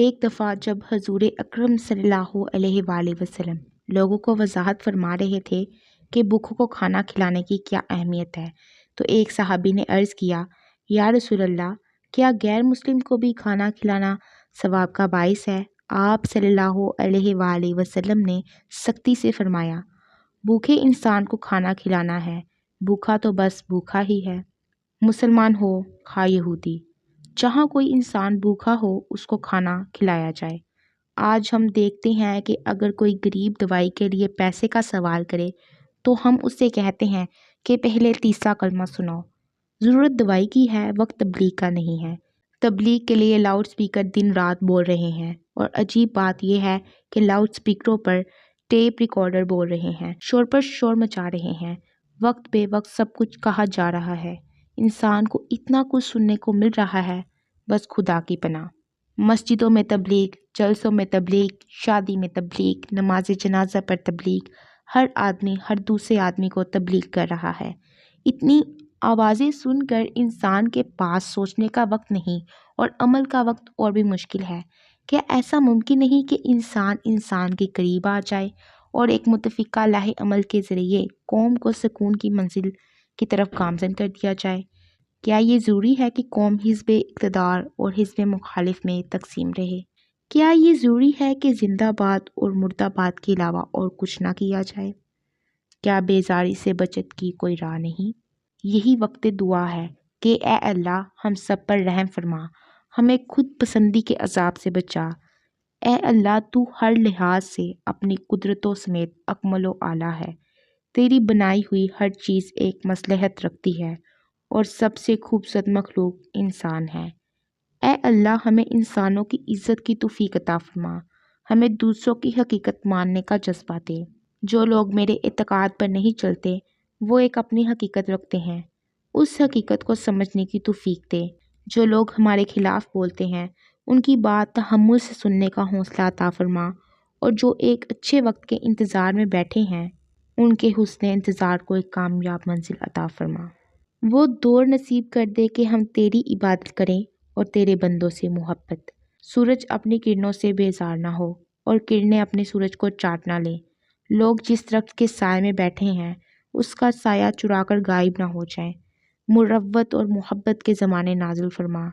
ایک دفعہ جب حضور اکرم صلی اللہ علیہ وآلہ وسلم لوگوں کو وضاحت فرما رہے تھے کہ بھوکھوں کو کھانا کھلانے کی کیا اہمیت ہے، تو ایک صحابی نے عرض کیا، یا رسول اللہ، کیا غیر مسلم کو بھی کھانا کھلانا ثواب کا باعث ہے؟ آپ صلی اللہ علیہ وآلہ وسلم نے سختی سے فرمایا، بھوکے انسان کو کھانا کھلانا ہے، بھوکا تو بس بھوکا ہی ہے، مسلمان ہو خواہ یہودی، جہاں کوئی انسان بھوکا ہو اس کو کھانا کھلایا جائے۔ آج ہم دیکھتے ہیں کہ اگر کوئی غریب دوائی کے لیے پیسے کا سوال کرے تو ہم اس سے کہتے ہیں کہ پہلے تیسرا کلمہ سناؤ۔ ضرورت دوائی کی ہے، وقت تبلیغ کا نہیں ہے۔ تبلیغ کے لیے لاؤڈ سپیکر دن رات بول رہے ہیں، اور عجیب بات یہ ہے کہ لاؤڈ سپیکروں پر ٹیپ ریکارڈر بول رہے ہیں، شور پر شور مچا رہے ہیں، وقت بے وقت سب کچھ کہا جا رہا ہے، انسان کو اتنا کچھ سننے کو مل رہا ہے، بس خدا کی پناہ۔ مسجدوں میں تبلیغ، جلسوں میں تبلیغ، شادی میں تبلیغ، نماز جنازہ پر تبلیغ، ہر آدمی ہر دوسرے آدمی کو تبلیغ کر رہا ہے۔ اتنی آوازیں سن کر انسان کے پاس سوچنے کا وقت نہیں اور عمل کا وقت اور بھی مشکل ہے۔ کیا ایسا ممکن نہیں کہ انسان کے قریب آ جائے اور ایک متفقہ لاہ عمل کے ذریعے قوم کو سکون کی منزل کی طرف گامزن کر دیا جائے؟ کیا یہ ضروری ہے کہ قوم حزب اقتدار اور حزب مخالف میں تقسیم رہے؟ کیا یہ ضروری ہے کہ زندہ باد اور مردہ باد کے علاوہ اور کچھ نہ کیا جائے؟ کیا بیزاری سے بچت کی کوئی راہ نہیں؟ یہی وقت دعا ہے کہ اے اللہ ہم سب پر رحم فرما، ہمیں خود پسندی کے عذاب سے بچا۔ اے اللہ تو ہر لحاظ سے اپنی قدرتوں سمیت اکمل و اعلیٰ ہے، تیری بنائی ہوئی ہر چیز ایک مصلحت رکھتی ہے اور سب سے خوبصورت مخلوق انسان ہے۔ اے اللہ ہمیں انسانوں کی عزت کی توفیق عطا فرما، ہمیں دوسروں کی حقیقت ماننے کا جذبہ دے۔ جو لوگ میرے اعتقاد پر نہیں چلتے وہ ایک اپنی حقیقت رکھتے ہیں، اس حقیقت کو سمجھنے کی توفیق دے۔ جو لوگ ہمارے خلاف بولتے ہیں ان کی بات تحمل سے سننے کا حوصلہ عطا فرما، اور جو ایک اچھے وقت کے انتظار میں بیٹھے ہیں ان کے حسن انتظار کو ایک کامیاب منزل عطا فرما۔ وہ دور نصیب کر دے کہ ہم تیری عبادت کریں اور تیرے بندوں سے محبت۔ سورج اپنی کرنوں سے بیزار نہ ہو اور کرنیں اپنے سورج کو چاٹ نہ لیں۔ لوگ جس درخت کے سائے میں بیٹھے ہیں اس کا سایہ چرا کر غائب نہ ہو جائیں۔ مروت اور محبت کے زمانے نازل فرما،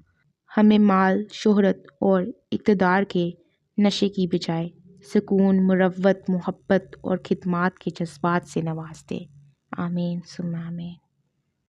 ہمیں مال، شہرت اور اقتدار کے نشے کی بجائے سکون، مروت، محبت اور خدمات کے جذبات سے نواز دے۔ آمین ثم آمین۔